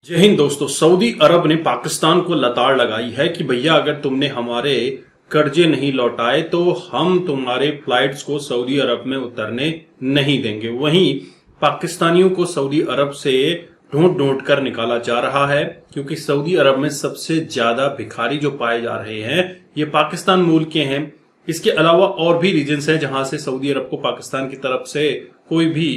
जय हिंद दोस्तों। सऊदी अरब ने पाकिस्तान को लताड़ लगाई है कि भैया अगर तुमने हमारे कर्जे नहीं लौटाए तो हम तुम्हारे फ्लाइट्स को सऊदी अरब में उतरने नहीं देंगे। वहीं पाकिस्तानियों को सऊदी अरब से ढूंढ ढूंढ कर निकाला जा रहा है क्योंकि सऊदी अरब में सबसे ज्यादा भिखारी जो पाए जा रहे हैं ये पाकिस्तान मूल के हैं। इसके अलावा और भी रीजन्स हैं जहां से सऊदी अरब को पाकिस्तान की तरफ से कोई भी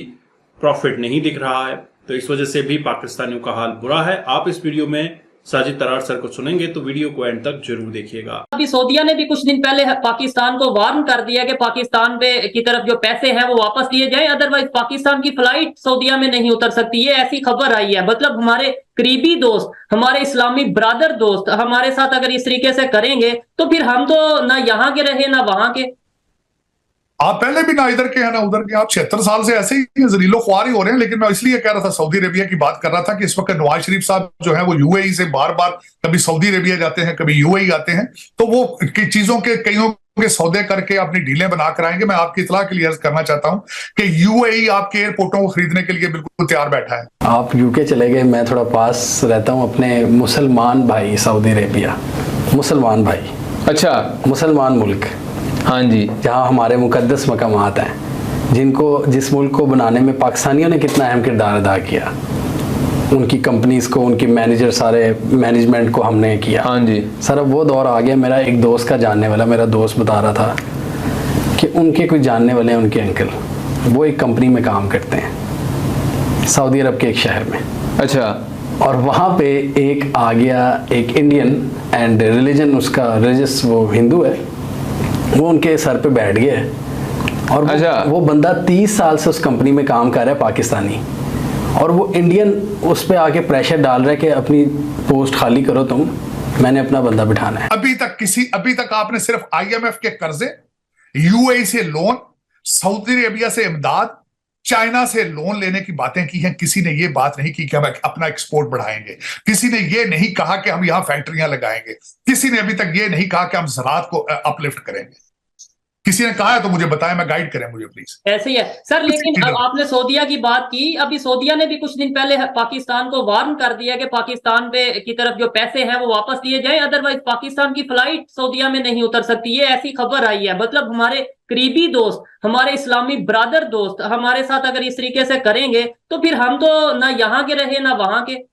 प्रॉफिट नहीं दिख रहा है, तो इस वजह से भी पाकिस्तानियों का हाल बुरा है। आप इस वीडियो में साजिद तरार सर को सुनेंगे तो वीडियो को एंड तक जरूर देखिएगा। अभी सऊदीया ने भी कुछ दिन पहले पाकिस्तान को वार्न कर दिया कि पाकिस्तान पे की तरफ जो पैसे हैं वो वापस लिए जाएं, अदरवाइज पाकिस्तान की फ्लाइट सऊदीया में नहीं उतर सकती। ये ऐसी खबर आई है। मतलब हमारे करीबी दोस्त, हमारे इस्लामी ब्रादर दोस्त हमारे साथ अगर इस तरीके से करेंगे तो फिर हम तो ना यहाँ के रहे ना वहां के। आप पहले भी ना इधर के हैं ना उधर के, आप 76 साल से ऐसे ही जलीलो ख्वार ही हो रहे हैं। लेकिन मैं इसलिए कह रहा था, सऊदी अरेबिया की बात कर रहा था कि इस वक्त नवाज शरीफ साहब जो है वो यूएई से बार बार कभी सऊदी अरेबिया जाते हैं कभी यूएई आते हैं, तो वो चीजों के कईयों के सौदे करके अपनी डीलें बना कर आएंगे। मैं आपकी इतला के लिए अर्ज करना चाहता हूं कि यूएई आपके एयरपोर्टों को खरीदने के लिए बिल्कुल तैयार बैठा है। आप यूके चले गए, मैं थोड़ा पास रहता हूं अपने मुसलमान भाई सऊदी अरेबिया, मुसलमान भाई, अच्छा मुसलमान मुल्क, हाँ जी, जहां हमारे मुकद्दस मकामात हैं, जिस मुल्क को बनाने में पाकिस्तानियों ने कितना अहम किरदार अदा किया। उनकी कंपनीज को, उनकी मैनेजर, सारे मैनेजमेंट को हमने किया। हाँ जी सर, अब वो दौर आ गया। मेरा एक दोस्त का जानने वाला, मेरा दोस्त बता रहा था कि उनके कोई जानने वाले हैं, उनके अंकल, वो एक कंपनी में काम करते हैं सऊदी अरब के एक शहर में। अच्छा, और वहाँ पे एक आ गया, एक इंडियन एंड रिलीजन, उसका रिलीजियस वो हिंदू है, वो उनके सर पे बैठ गया है। और वो बंदा 30 साल से उस कंपनी में काम कर रहा है, पाकिस्तानी, और वो इंडियन उस पे आके प्रेशर डाल रहा है कि अपनी पोस्ट खाली करो तुम, मैंने अपना बंदा बिठाना है। अभी तक आपने सिर्फ आईएमएफ के कर्जे, यूएई से लोन, सऊदी अरेबिया से इमदाद, चाइना से लोन लेने की बातें की हैं। किसी ने ये बात नहीं की कि हम अपना एक्सपोर्ट बढ़ाएंगे। किसी ने ये नहीं कहा कि हम यहां फैक्ट्रियां लगाएंगे। किसी ने अभी तक ये नहीं कहा कि हम ज़राअत को अपलिफ्ट करेंगे। किसी ने कहा है तो मुझे बताएं, मैं गाइड करें मुझे प्लीज। ऐसे ही है सर। लेकिन अब आपने सऊदीया की बात की, अभी सऊदीया ने भी कुछ दिन पहले पाकिस्तान को वार्न कर दिया कि पाकिस्तान पे की तरफ जो पैसे हैं वो वापस लिए जाएं, अदरवाइज पाकिस्तान की फ्लाइट सऊदीया में नहीं उतर सकती। ये ऐसी खबर आई है। मतलब हमारे करीबी दोस्त, हमारे इस्लामी ब्रादर दोस्त हमारे साथ अगर इस तरीके से करेंगे तो फिर हम तो ना यहाँ के रहे ना वहां के।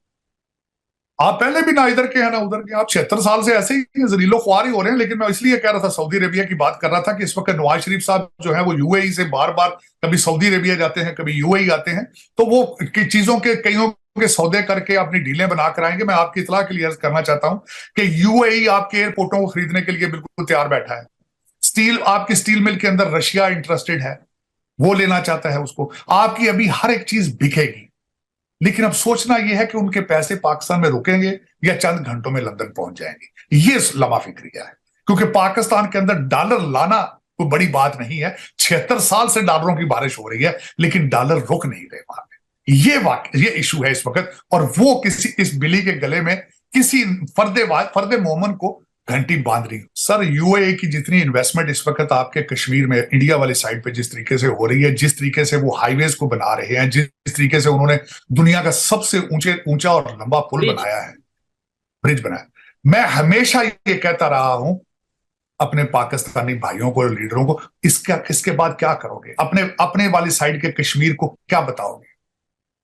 आप पहले भी ना इधर के हैं ना उधर के, आप 76 साल से ऐसे ही जलीलो ख्वार ही हो रहे हैं। लेकिन मैं इसलिए कह रहा था, सऊदी अरेबिया की बात कर रहा था कि इस वक्त नवाज शरीफ साहब जो है वो यूएई से बार बार कभी सऊदी अरेबिया जाते हैं कभी यूएई आते हैं, तो वो चीजों के कईयों के सौदे करके अपनी डीलें बना कर आएंगे। मैं आपकी इतला के लिए अर्ज करना चाहता हूं कि यूएई आपके एयरपोर्टों को खरीदने के लिए बिल्कुल तैयार बैठा है। स्टील, आपकी स्टील मिल के अंदर रशिया इंटरेस्टेड है, वो लेना चाहता है उसको। आपकी अभी हर एक चीज बिकेगी। लेकिन अब सोचना यह है कि उनके पैसे पाकिस्तान में रुकेंगे या चंद घंटों में लंदन पहुंच जाएंगे। ये लम्हा फिक्रिया है, क्योंकि पाकिस्तान के अंदर डॉलर लाना कोई बड़ी बात नहीं है। 76 साल से डॉलरों की बारिश हो रही है लेकिन डॉलर रुक नहीं रहे वहां पे। ये इशू है इस वक्त। और वो किसी इस बिल्ली के गले में किसी फर्दे मोमन को घंटी बांध रही। सर, यूएई की जितनी इन्वेस्टमेंट इस वक्त आपके कश्मीर में, इंडिया वाली साइड पे जिस तरीके से हो रही है, जिस तरीके से वो हाईवेज को बना रहे हैं, जिस तरीके से उन्होंने दुनिया का सबसे ऊंचा और लंबा पुल बनाया है, ब्रिज बनाया, मैं हमेशा ये कहता रहा हूं अपने पाकिस्तानी भाइयों को, लीडरों को, इसके बाद क्या करोगे? अपने वाली साइड के कश्मीर को क्या बताओगे?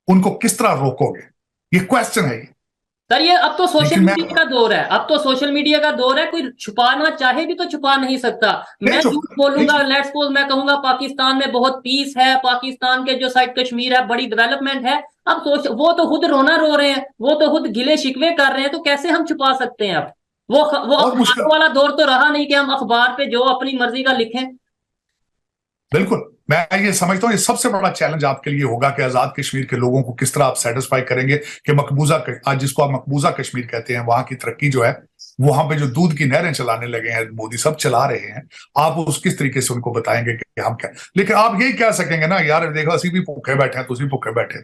उनको किस तरह रोकोगे? ये क्वेश्चन है। सर, ये अब तो सोशल मीडिया का दौर है। अब तो सोशल मीडिया का दौर है। कोई छुपाना चाहे भी तो छुपा नहीं सकता। मैं झूठ बोलूंगा, लेट्स सपोज मैं कहूंगा पाकिस्तान में बहुत पीस है, पाकिस्तान के जो साइड कश्मीर है बड़ी डेवलपमेंट है। अब वो तो खुद रोना रो रहे हैं, वो तो खुद गिले शिकवे कर रहे हैं, तो कैसे हम छुपा सकते हैं? अब वो अखबार वाला दौर तो रहा नहीं कि हम अखबार पे जो अपनी मर्जी का लिखें। बिल्कुल, मैं ये समझता हूं ये सबसे बड़ा चैलेंज आपके लिए होगा कि आजाद कश्मीर के लोगों को किस तरह आप सेटिस्फाई करेंगे कि आज जिसको आप मकबूजा कश्मीर कहते हैं, वहां की तरक्की जो है, वहां पे जो दूध की नहरें चलाने लगे हैं, मोदी सब चला रहे हैं, आप उस किस तरीके से उनको बताएंगे कि हम क्या। लेकिन आप यही कह सकेंगे ना, यार देखो असी भी भूखे बैठे हैं, तुसी भूखे बैठे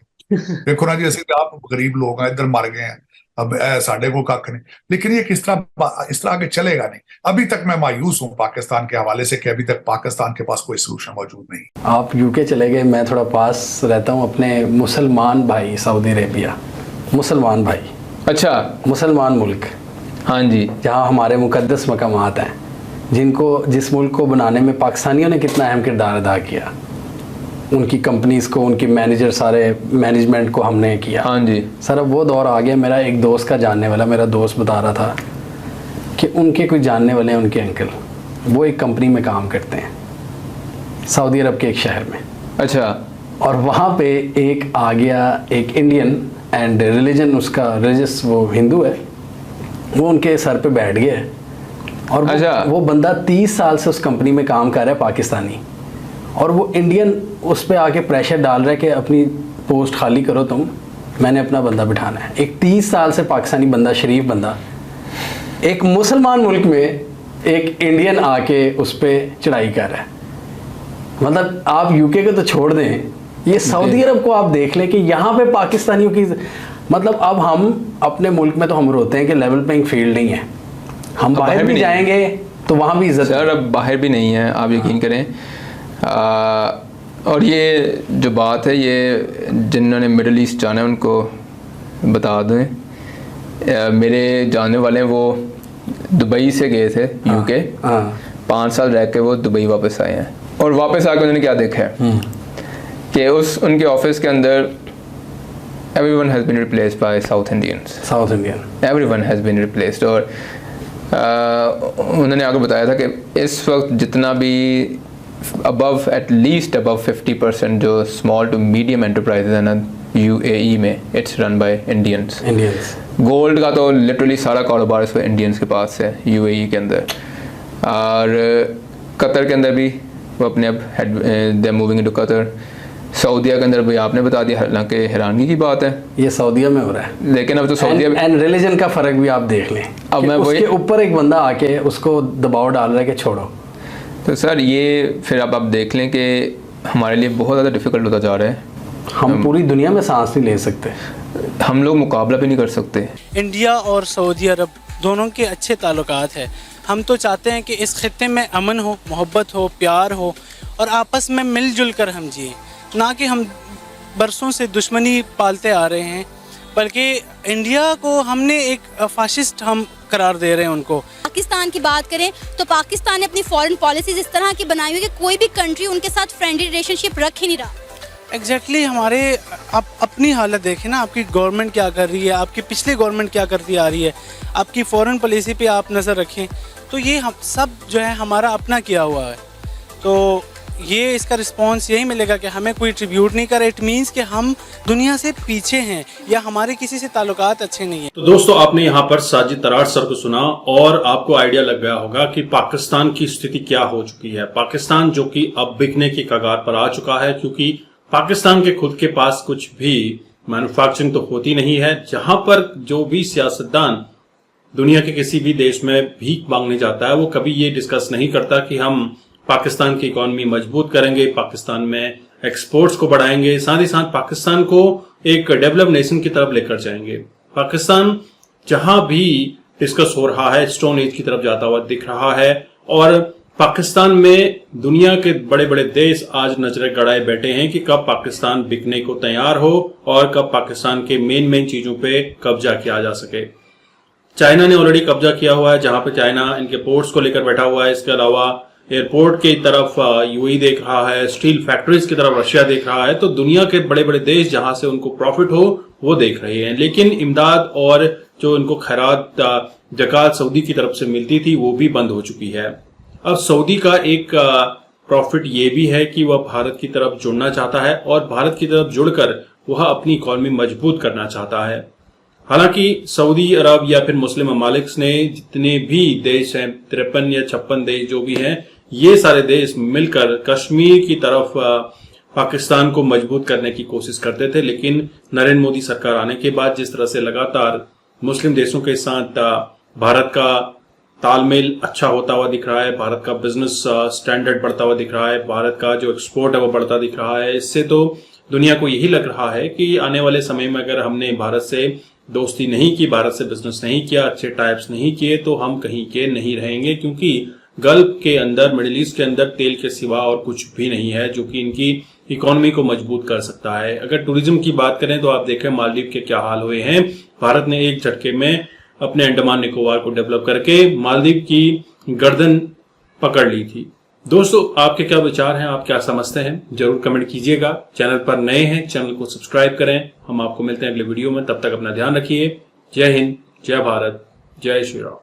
देखो ना जी, असि आप गरीब लोग हैं, इधर मर गए हैं, अब साढ़े को कख नहीं। लेकिन ये इस तरह आगे चलेगा नहीं। अभी तक मैं मायूस हूं पाकिस्तान के हवाले से कि अभी तक पाकिस्तान के पास कोई सोल्यूशन मौजूद नहीं। आप यूके चले गए, मैं थोड़ा पास रहता हूं अपने मुसलमान भाई सऊदी अरेबिया, मुसलमान भाई, अच्छा, मुसलमान मुल्क, हाँ जी, जहाँ हमारे मुकद्दस मकामात हैं, जिस मुल्क को बनाने में पाकिस्तानियों ने कितना अहम किरदार अदा किया, उनकी कंपनीज को, उनकी मैनेजर, सारे मैनेजमेंट को हमने किया। हाँ जी सर अब वो दौर आ गया। मेरा एक दोस्त का जानने वाला, मेरा दोस्त बता रहा था कि उनके कोई जानने वाले हैं, उनके अंकल, वो एक कंपनी में काम करते हैं सऊदी अरब के एक शहर में। अच्छा, और वहाँ पे एक आ गया एक इंडियन एंड रिलीजन, उसका रिलीजियस वो हिंदू है, वो उनके सर पे बैठ गया है। और वो बंदा 30 साल से उस कंपनी में काम कर रहा है, पाकिस्तानी, और वो इंडियन उस पर आके प्रेशर डाल रहा है कि अपनी पोस्ट खाली करो तुम, मैंने अपना बंदा बिठाना है। एक 30 साल से पाकिस्तानी बंदा, शरीफ बंदा, एक मुसलमान मुल्क में एक इंडियन आके उस पर चढ़ाई कर रहा है। मतलब आप यूके को तो छोड़ दें, ये सऊदी अरब को आप देख लें कि यहाँ पे पाकिस्तानियों की, मतलब अब हम अपने मुल्क में तो हम रोते हैं कि लेवल प्लेइंग फील्ड नहीं है, हम बाहर भी जाएंगे तो वहाँ भी इज्जत। सर अब बाहर भी नहीं है, आप यकीन करें। और ये जो बात है, ये जिन्होंने मिडल ईस्ट जाना है उनको बता दें, मेरे जानने वाले हैं, वो दुबई से गए थे यूके, 5 साल रह के वो दुबई वापस आए हैं। और वापस आकर उन्होंने क्या देखा है कि उनके ऑफिस के अंदर everyone has been replaced by South Indians, everyone has been replaced। और उन्होंने आगे बताया था कि इस वक्त जितना भी एट लीस्ट अबव 50% जो स्मॉल टू मीडियम एंटरप्राइजेज है ना UAE में, it's run by Indians. Gold का तो लिटरली सारा कारोबार इस वक्त इंडियंस के पास है UAE के अंदर। और कतर के अंदर भी वो अपने अब दे मूविंग इनटू कतर। सऊदीया के अंदर भी आपने बता दिया, हालांकि हैरानगी की बात है, ये सऊदीया में हो रहा है, लेकिन अब तो सऊदीया एंड रिलीजन का फ़र्क भी आप देख लें। अब मैं उसके ऊपर एक बंदा आके उसको दबाव डाल रहा है कि छोड़ो। तो सर ये फिर अब आप देख लें कि हमारे लिए बहुत ज़्यादा डिफ़िकल्ट होता जा रहा है। हम पूरी दुनिया में सांस नहीं ले सकते, हम लोग मुकाबला भी नहीं कर सकते। इंडिया और सऊदी अरब दोनों के अच्छे ताल्लुकात है। हम तो चाहते हैं कि इस खित्ते में अमन हो, मोहब्बत हो, प्यार हो और आपस में मिलजुल कर हम जिए, ना कि हम बरसों से दुश्मनी पालते आ रहे हैं, बल्कि इंडिया को हमने एक फाशिस्ट हम करार दे रहे हैं उनको। पाकिस्तान की बात करें तो पाकिस्तान ने अपनी फॉरेन पॉलिसीज इस तरह की बनाई हुई कि कोई भी कंट्री उनके साथ फ्रेंडली रिलेशनशिप रख ही नहीं रहा। एग्जैक्टली हमारे आप अपनी हालत देखें ना, आपकी गवर्नमेंट क्या कर रही है, आपकी पिछली गवर्नमेंट क्या करती आ रही है, आपकी फॉरेन पॉलिसी पे आप नज़र रखें, तो ये हम सब जो है हमारा अपना किया हुआ है। तो ये इसका रिस्पांस यही मिलेगा कि हमें कोई ट्रिब्यूट नहीं करे। इट मीन्स कि हम दुनिया से पीछे हैं या हमारे किसी से ताल्लुकात अच्छे नहीं हैं। तो दोस्तों आपने यहाँ पर साजिद तरार सर को सुना और आपको आइडिया लग गया होगा कि पाकिस्तान की स्थिति क्या हो चुकी है। पाकिस्तान जो कि अब बिकने की कगार पर आ चुका है, क्योंकि पाकिस्तान के खुद के पास कुछ भी मैन्युफैक्चरिंग तो होती नहीं है। जहां पर जो भी सियासतदान दुनिया के किसी भी देश में भीख मांगने जाता है, वो कभी ये डिस्कस नहीं करता कि हम पाकिस्तान की इकोनॉमी मजबूत करेंगे, पाकिस्तान में एक्सपोर्ट्स को बढ़ाएंगे, साथ ही साथ पाकिस्तान को एक डेवलप नेशन की तरफ लेकर जाएंगे। पाकिस्तान जहां भी डिस्कस हो रहा है स्टोन एज की तरफ जाता हुआ दिख रहा है, और पाकिस्तान में दुनिया के बड़े बड़े देश आज नजरें गड़ाए बैठे हैं कि कब पाकिस्तान बिकने को तैयार हो और कब पाकिस्तान के मेन चीजों पे कब्जा किया जा सके। चाइना ने ऑलरेडी कब्जा किया हुआ है, जहां पे चाइना इनके पोर्ट्स को लेकर बैठा हुआ है। इसके अलावा एयरपोर्ट की तरफ यूएई देख रहा है, स्टील फैक्ट्रीज की तरफ रशिया देख रहा है। तो दुनिया के बड़े बड़े देश जहां से उनको प्रॉफिट हो वो देख रहे हैं, लेकिन इमदाद और जो उनको खैरात जकात सऊदी की तरफ से मिलती थी वो भी बंद हो चुकी है। अब सऊदी का एक प्रॉफिट ये भी है कि वह भारत की तरफ जुड़ना चाहता है और भारत की तरफ जुड़कर वह अपनी इकोनॉमी मजबूत करना चाहता है। हालांकि सऊदी अरब या फिर मुस्लिम ममालिक ने जितने भी देश हैं, 53 या 56 देश जो भी हैं, ये सारे देश मिलकर कश्मीर की तरफ पाकिस्तान को मजबूत करने की कोशिश करते थे। लेकिन नरेंद्र मोदी सरकार आने के बाद जिस तरह से लगातार मुस्लिम देशों के साथ भारत का तालमेल अच्छा होता हुआ दिख रहा है, भारत का बिजनेस स्टैंडर्ड बढ़ता हुआ दिख रहा है, भारत का जो एक्सपोर्ट है वो बढ़ता दिख रहा है, इससे तो दुनिया को यही लग रहा है कि आने वाले समय में अगर हमने भारत से दोस्ती नहीं की, भारत से बिजनेस नहीं किया, अच्छे टाइप्स नहीं किए, तो हम कहीं के नहीं रहेंगे। क्योंकि गल्फ के अंदर, मिडिल ईस्ट के अंदर तेल के सिवा और कुछ भी नहीं है जो कि इनकी इकोनॉमी को मजबूत कर सकता है। अगर टूरिज्म की बात करें तो आप देखें मालदीव के क्या हाल हुए हैं। भारत ने एक झटके में अपने अंडमान निकोबार को डेवलप करके मालदीव की गर्दन पकड़ ली थी। दोस्तों, आपके क्या विचार हैं, आप क्या समझते हैं, जरूर कमेंट कीजिएगा। चैनल पर नए हैं, चैनल को सब्सक्राइब करें। हम आपको मिलते हैं अगले वीडियो में, तब तक अपना ध्यान रखिए। जय हिंद, जय भारत, जय श्री राम।